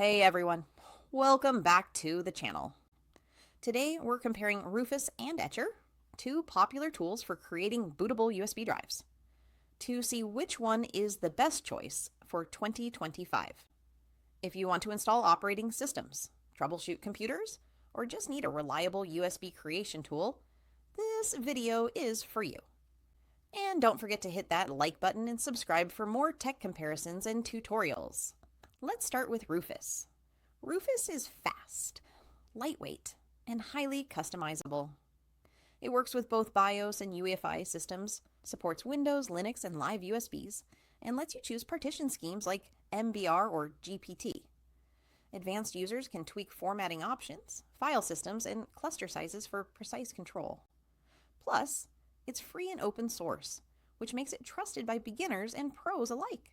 Hey everyone, welcome back to the channel. Today we're comparing Rufus and Etcher, two popular tools for creating bootable USB drives, to see which one is the best choice for 2025. If you want to install operating systems, troubleshoot computers, or just need a reliable USB creation tool, this video is for you. And don't forget to hit that like button and subscribe for more tech comparisons and tutorials. Let's start with Rufus. Rufus is fast, lightweight, and highly customizable. It works with both BIOS and UEFI systems, supports Windows, Linux, and live USBs, and lets you choose partition schemes like MBR or GPT. Advanced users can tweak formatting options, file systems, and cluster sizes for precise control. Plus, it's free and open source, which makes it trusted by beginners and pros alike.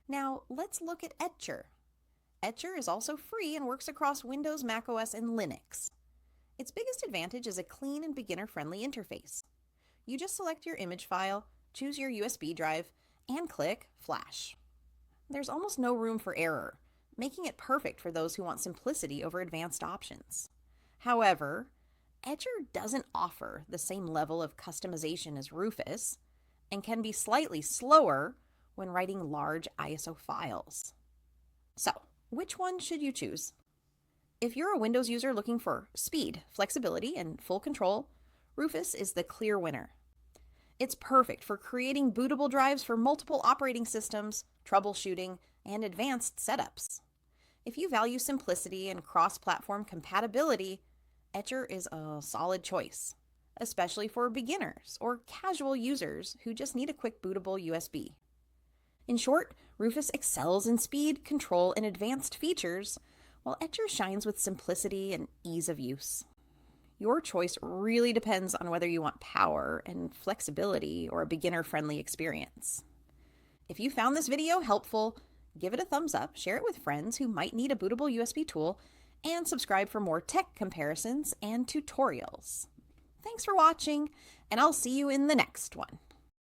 Now, let's look at Etcher. Etcher is also free and works across Windows, macOS, and Linux. Its biggest advantage is a clean and beginner-friendly interface. You just select your image file, choose your USB drive, and click Flash. There's almost no room for error, making it perfect for those who want simplicity over advanced options. However, Etcher doesn't offer the same level of customization as Rufus and can be slightly slower when writing large ISO files. So, which one should you choose? If you're a Windows user looking for speed, flexibility, and full control, Rufus is the clear winner. It's perfect for creating bootable drives for multiple operating systems, troubleshooting, and advanced setups. If you value simplicity and cross-platform compatibility, Etcher is a solid choice, especially for beginners or casual users who just need a quick bootable USB. In short, Rufus excels in speed, control, and advanced features, while Etcher shines with simplicity and ease of use. Your choice really depends on whether you want power and flexibility or a beginner-friendly experience. If you found this video helpful, give it a thumbs up, share it with friends who might need a bootable USB tool, and subscribe for more tech comparisons and tutorials. Thanks for watching, and I'll see you in the next one.